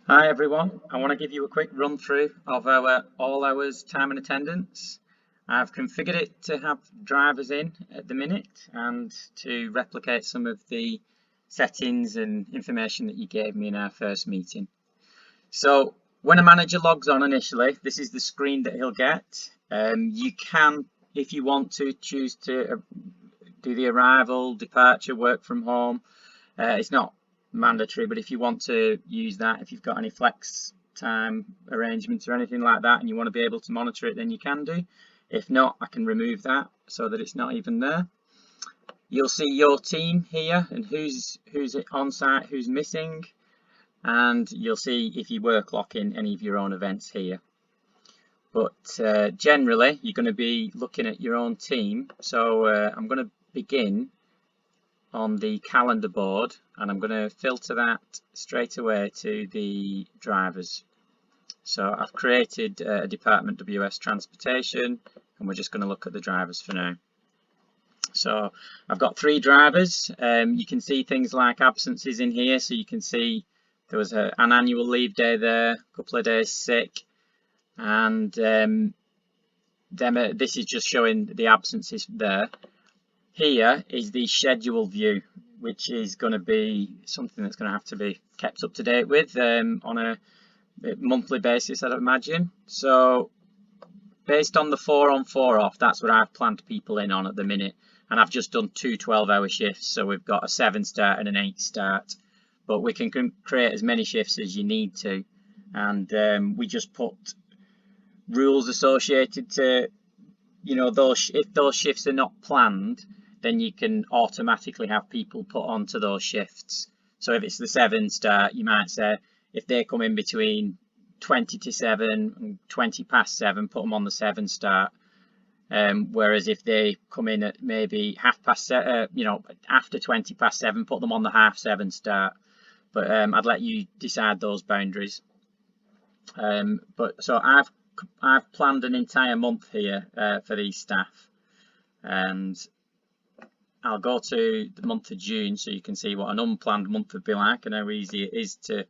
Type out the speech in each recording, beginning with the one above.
Hi everyone, I want to give you a quick run through of our all hours time and attendance. I've configured it to have drivers in at the minute and to replicate some of the settings and information that you gave me in our first meeting. So when a manager logs on initially, this is the screen that he'll get. You can, if you want to, choose to do the arrival, departure, work from home. It's not mandatory, but if you want to use that, if you've got any flex time arrangements or anything like that and you want to be able to monitor it, then you can do. If not, I can remove that so that it's not even there. You'll see your team here and who's on site, who's missing, and you'll see if you were clocking any of your own events here. But generally you're going to be looking at your own team, so I'm going to begin on the calendar board and I'm going to filter that straight away to the drivers. So I've created a department WS Transportation and we're just going to look at the drivers for now. So I've got 3 drivers. You can see things like absences in here, so you can see there was an annual leave day there, a couple of days sick, and this is just showing the absences there. Here is the schedule view, which is going to be something that's going to have to be kept up to date with on a monthly basis, I'd imagine. So based on the 4 on 4 off, that's what I've planned people in on at the minute. And I've just done 2 12-hour shifts, so we've got a 7 start and an 8 start. But we can create as many shifts as you need to. And we just put rules associated to, you know, if those shifts are not planned, then you can automatically have people put onto those shifts. So if it's the 7 start, you might say if they come in between 20 to 7 and 20 past 7, put them on the 7 start. Whereas if they come in at maybe half past 7, after 20 past 7, put them on the half 7 start. But I'd let you decide those boundaries. So I've planned an entire month here for these staff, and I'll go to the month of June so you can see what an unplanned month would be like and how easy it is to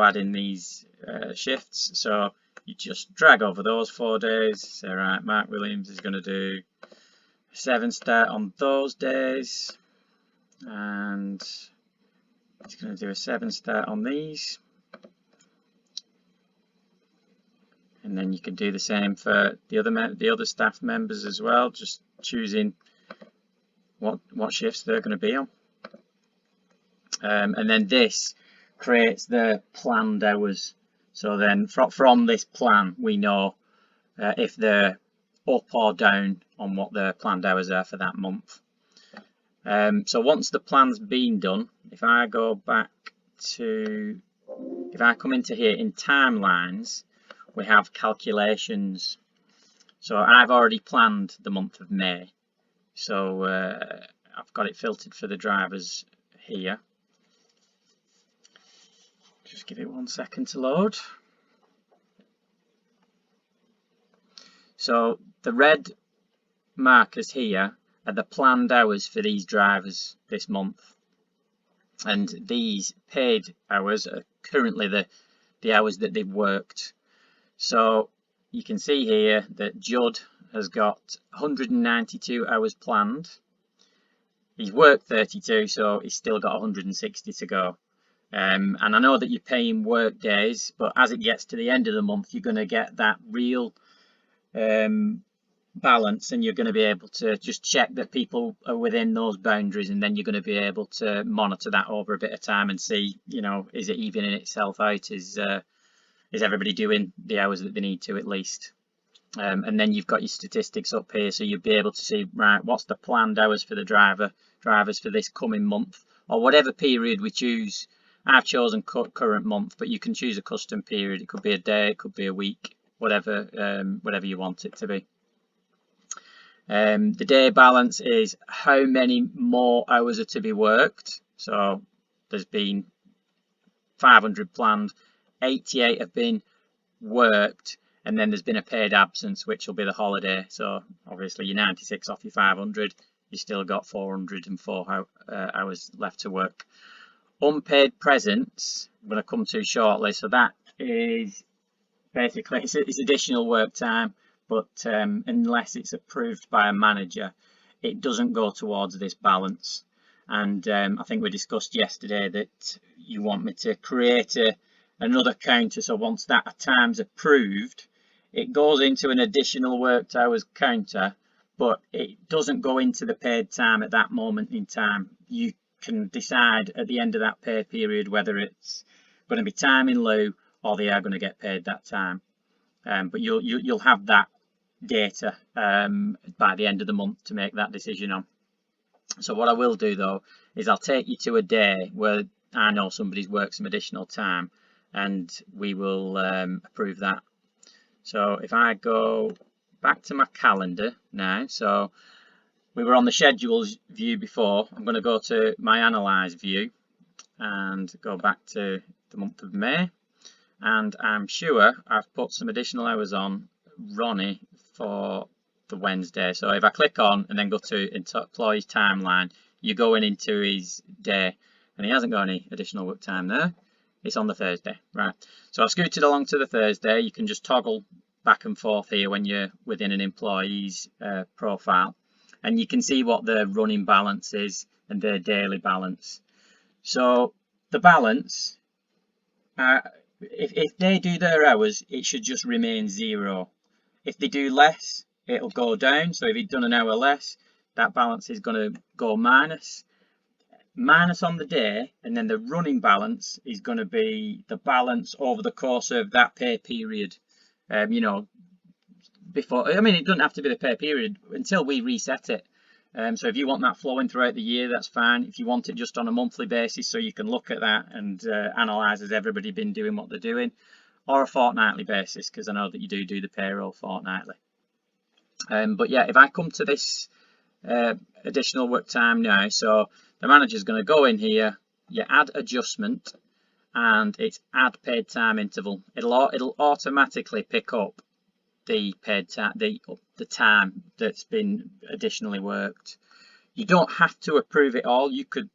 add in these shifts. So you just drag over those 4 days, say right, Mark Williams is going to do 7 start on those days and he's going to do a 7 start on these. And then you can do the same for the other staff members as well, just choosing what shifts they're going to be on. And then this creates the planned hours. So then from this plan, we know if they're up or down on what their planned hours are for that month. So once the plan's been done, if I come into here in timelines, we have calculations. So I've already planned the month of May. So I've got it filtered for the drivers here. Just give it 1 second to load. So the red markers here are the planned hours for these drivers this month. And these paid hours are currently the hours that they've worked. So you can see here that Judd has got 192 hours planned. He's worked 32, so he's still got 160 to go. And I know that you're paying work days, but as it gets to the end of the month, you're going to get that real balance, and you're going to be able to just check that people are within those boundaries, and then you're going to be able to monitor that over a bit of time and see, is it evening itself out? Is everybody doing the hours that they need to at least? And then you've got your statistics up here, so you'll be able to see, right, what's the planned hours for the drivers for this coming month, or whatever period we choose. I've chosen current month, but you can choose a custom period. It could be a day, it could be a week, whatever you want it to be. The day balance is how many more hours are to be worked. So there's been 500 planned, 88 have been worked, and then there's been a paid absence, which will be the holiday. So obviously you're 96 off your 500, you still got 404 hours left to work. Unpaid presence, I'm going to come to shortly. So that is basically it's additional work time, but unless it's approved by a manager, it doesn't go towards this balance. And I think we discussed yesterday that you want me to create another counter. So once that time's approved, it goes into an additional worked hours counter, but it doesn't go into the paid time at that moment in time. You can decide at the end of that pay period whether it's going to be time in lieu or they are going to get paid that time. But you'll have that data by the end of the month to make that decision on. So what I will do though is I'll take you to a day where I know somebody's worked some additional time, and we will approve that. So if I go back to my calendar now, so we were on the schedules view before. I'm going to go to my analyze view and go back to the month of May, and I'm sure I've put some additional hours on Ronnie for the Wednesday. So if I click on and then go to employee's timeline, you're going into his day, and he hasn't got any additional work time there. It's on the Thursday, right? So I've scooted along to the Thursday. You can just toggle back and forth here when you're within an employee's profile, and you can see what their running balance is and their daily balance. So the balance, if they do their hours, it should just remain 0. If they do less, it'll go down. So if you've done an hour less, that balance is going to go minus on the day, and then the running balance is going to be the balance over the course of that pay period. You know, before, I mean, it doesn't have to be the pay period until we reset it. So if you want that flowing throughout the year, that's fine. If you want it just on a monthly basis so you can look at that and analyse has everybody been doing what they're doing, or a fortnightly basis, because I know that you do the payroll fortnightly. But yeah, if I come to this additional work time now, so the manager's going to go in here, you add adjustment, and it's add paid time interval. It'll automatically pick up the paid time, the time that's been additionally worked. You don't have to approve it all. You could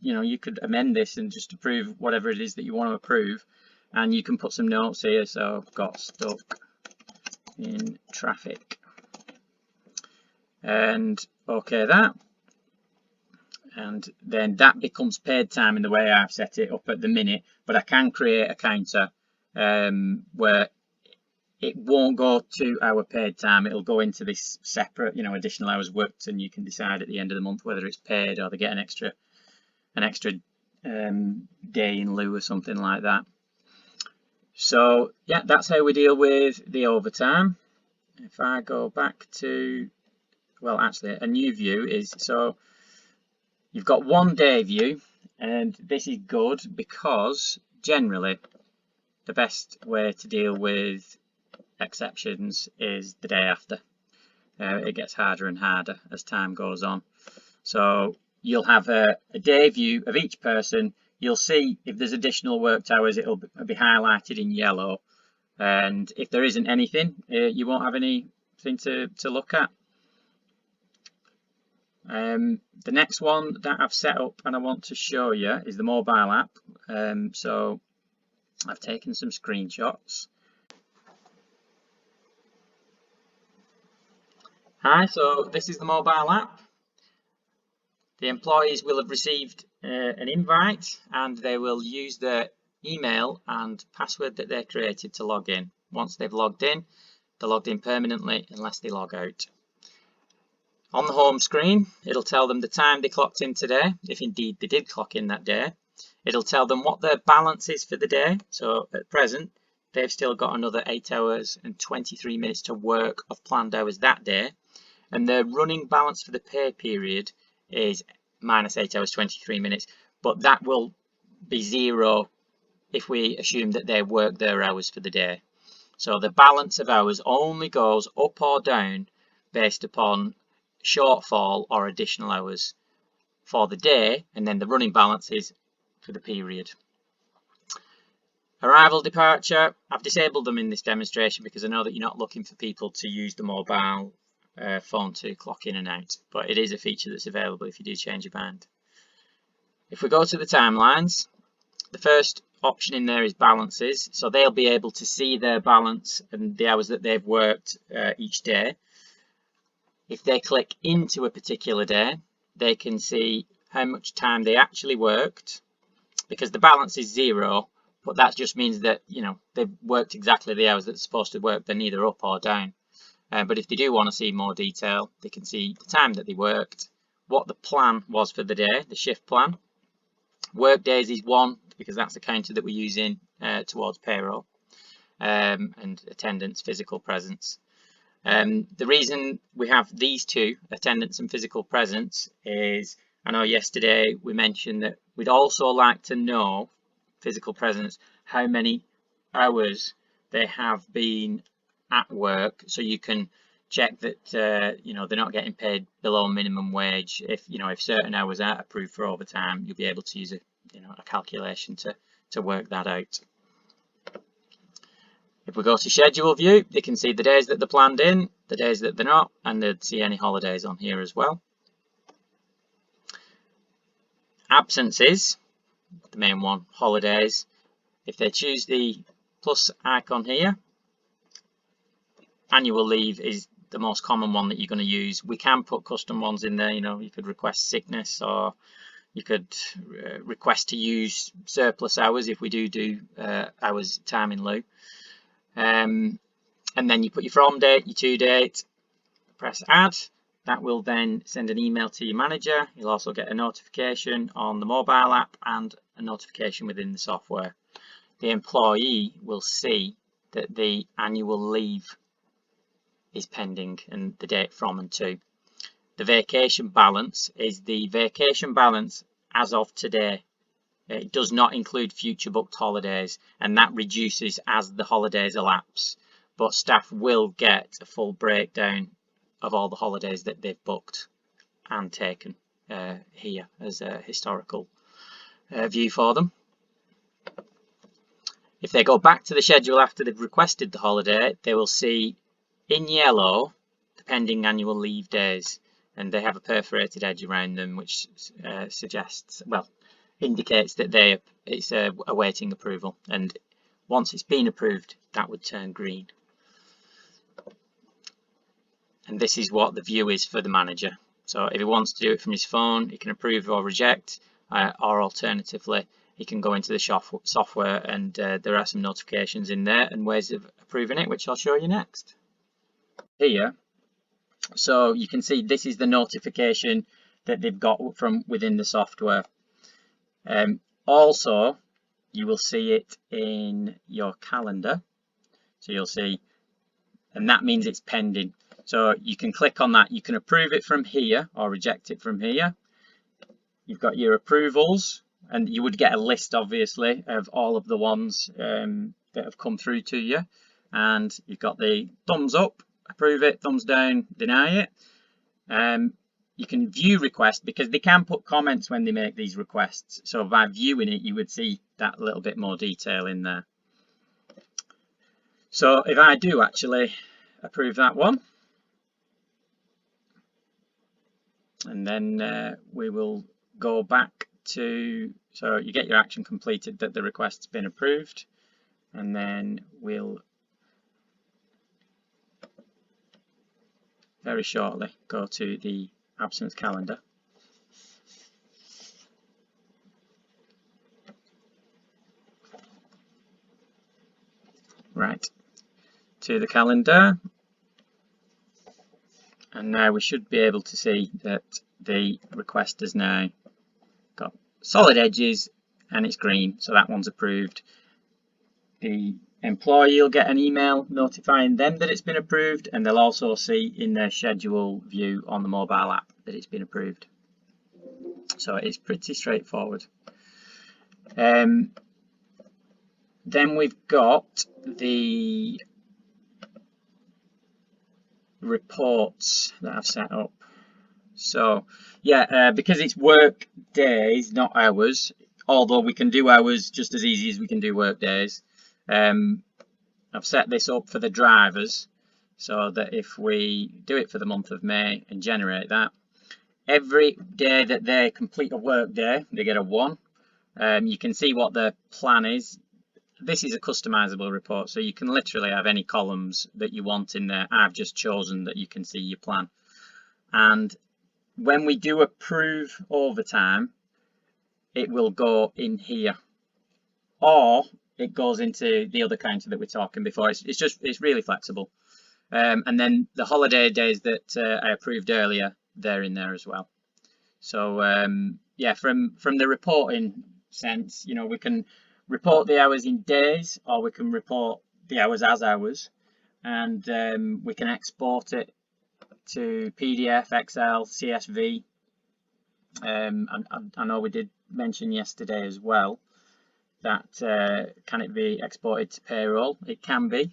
you could amend this and just approve whatever it is that you want to approve, and you can put some notes here. So I've got stuck in traffic, and okay that, and then that becomes paid time in the way I've set it up at the minute. But I can create a counter where it won't go to our paid time. It'll go into this separate, additional hours worked, and you can decide at the end of the month whether it's paid or they get an extra day in lieu or something like that. So yeah, that's how we deal with the overtime. If I go back to, well, actually a new view is, so you've got 1 day view, and this is good because generally the best way to deal with exceptions is the day after. It gets harder and harder as time goes on. So you'll have a day view of each person. You'll see if there's additional worked hours, it'll be highlighted in yellow, and if there isn't anything, you won't have anything to look at. The next one that I've set up and I want to show you is the mobile app. So I've taken some screenshots. Hi, so this is the mobile app. The employees will have received an invite, and they will use their email and password that they created to log in. Once they've logged in, they're logged in permanently unless they log out. On the home screen, it'll tell them the time they clocked in today, if indeed they did clock in that day. It'll tell them what their balance is for the day. So at present, they've still got another 8 hours and 23 minutes to work of planned hours that day. And their running balance for the pay period is minus 8 hours 23 minutes, but that will be 0 if we assume that they work their hours for the day. So the balance of hours only goes up or down based upon shortfall or additional hours for the day, and then the running balance is for the period. Arrival, departure, I've disabled them in this demonstration because I know that you're not looking for people to use the mobile phone to clock in and out, but it is a feature that's available if you do change your mind. If we go to the timelines, the first option in there is balances, so they'll be able to see their balance and the hours that they've worked each day. If they click into a particular day, they can see how much time they actually worked, because the balance is 0, but that just means that, you know, they've worked exactly the hours that they're supposed to work. They're neither up or down. But if they do want to see more detail, they can see the time that they worked, what the plan was for the day, the shift plan. Work days is 1, because that's the counter that we're using towards payroll, and attendance, physical presence. The reason we have these two, attendance and physical presence, is I know yesterday we mentioned that we'd also like to know, physical presence, how many hours they have been at work, so you can check that you know, they're not getting paid below minimum wage. If you know, if certain hours aren't approved for overtime, you'll be able to use a calculation to work that out. If we go to schedule view, they can see the days that they're planned in, the days that they're not, and they'd see any holidays on here as well. Absences, the main one, holidays. If they choose the plus icon here, annual leave is the most common one that you're going to use. We can put custom ones in there. You know, you could request sickness, or you could request to use surplus hours if we do hours time in lieu. And then you put your from date, your to date, press add. That will then send an email to your manager. You'll also get a notification on the mobile app and a notification within the software. The employee will see that the annual leave is pending and the date from and to. The vacation balance is the vacation balance as of today. It does not include future booked holidays, and that reduces as the holidays elapse, but staff will get a full breakdown of all the holidays that they've booked and taken here as a historical view for them. If they go back to the schedule after they've requested the holiday, they will see in yellow the pending annual leave days, and they have a perforated edge around them, which suggests, well, indicates that it's awaiting approval, and once it's been approved, that would turn green. And this is what the view is for the manager. So if he wants to do it from his phone, he can approve or reject, or alternatively, he can go into the software, and there are some notifications in there and ways of approving it, which I'll show you next. Here, so you can see this is the notification that they've got from within the software. Also, you will see it in your calendar. So you'll see, and that means it's pending. So you can click on that. You can approve it from here or reject it from here. You've got your approvals, and you would get a list, obviously, of all of the ones that have come through to you. And you've got the thumbs up, approve it, thumbs down, deny it. You can view requests, because they can put comments when they make these requests. So by viewing it, you would see that little bit more detail in there. So if I do actually approve that one, and then we will go back to, so you get your action completed that the request's been approved, and then we'll very shortly go to the absence calendar. Right, to the calendar, and now we should be able to see that the request has now got solid edges and it's green, so that one's approved. The employee will get an email notifying them that it's been approved, and they'll also see in their schedule view on the mobile app that it's been approved. So it's pretty straightforward. Then we've got the reports that I've set up. So yeah, because it's work days, not hours, although we can do hours just as easy as we can do work days. I've set this up for the drivers, so that if we do it for the month of May and generate that, every day that they complete a work day, they get a 1. You can see what the plan is. This is a customizable report, so you can literally have any columns that you want in there. I've just chosen that you can see your plan. And when we do approve overtime, it will go in here, or it goes into the other counter that we're talking before. It's really flexible. And then the holiday days that I approved earlier, they're in there as well. So yeah, from the reporting sense, you know, we can report the hours in days, or we can report the hours as hours, and we can export it to PDF, Excel, CSV. And I know we did mention yesterday as well that can it be exported to payroll? It can be.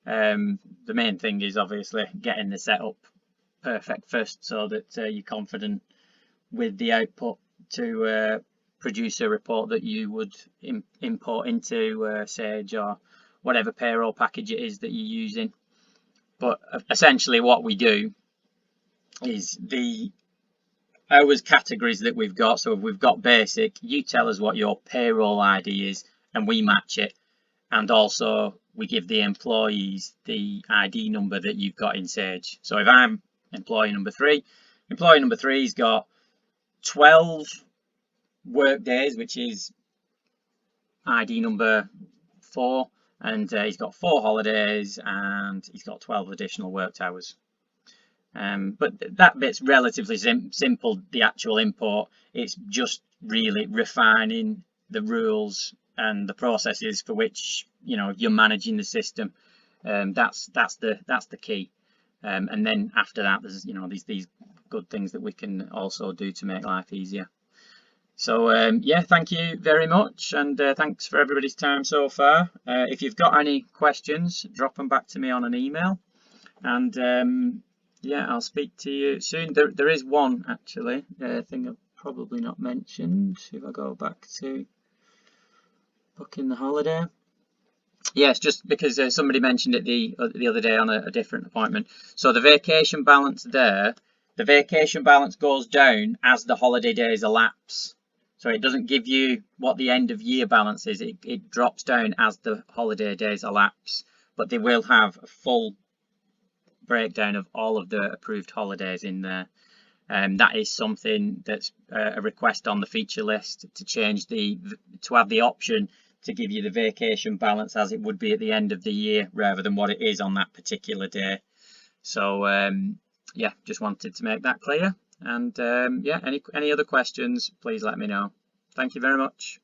The main thing is obviously getting the setup perfect first, so that you're confident with the output to produce a report that you would import into Sage or whatever payroll package it is that you're using. But essentially what we do is the hours categories that we've got. So if we've got basic, you tell us what your payroll ID is and we match it, and also we give the employees the ID number that you've got in Sage. So if I'm employee number 3, employee number 3's got 12 work days, which is ID number 4, and he's got 4 holidays and he's got 12 additional worked hours. But that bit's relatively simple, the actual import. It's just really refining the rules and the processes for which, you know, you're managing the system. That's the key. And then after that, there's, you know, these good things that we can also do to make life easier. So yeah, thank you very much, and thanks for everybody's time so far. If you've got any questions, drop them back to me on an email, and yeah, I'll speak to you soon. There is one actually thing I've probably not mentioned. If I go back to booking the holiday, yes, just because somebody mentioned it the other day on a different appointment. So the vacation balance there, the vacation balance goes down as the holiday days elapse. So it doesn't give you what the end of year balance is. It drops down as the holiday days elapse, but they will have a full breakdown of all of the approved holidays in there. That is something that's a request on the feature list, to change to have the option to give you the vacation balance as it would be at the end of the year rather than what it is on that particular day. So yeah, just wanted to make that clear. And yeah, any other questions, please let me know. Thank you very much.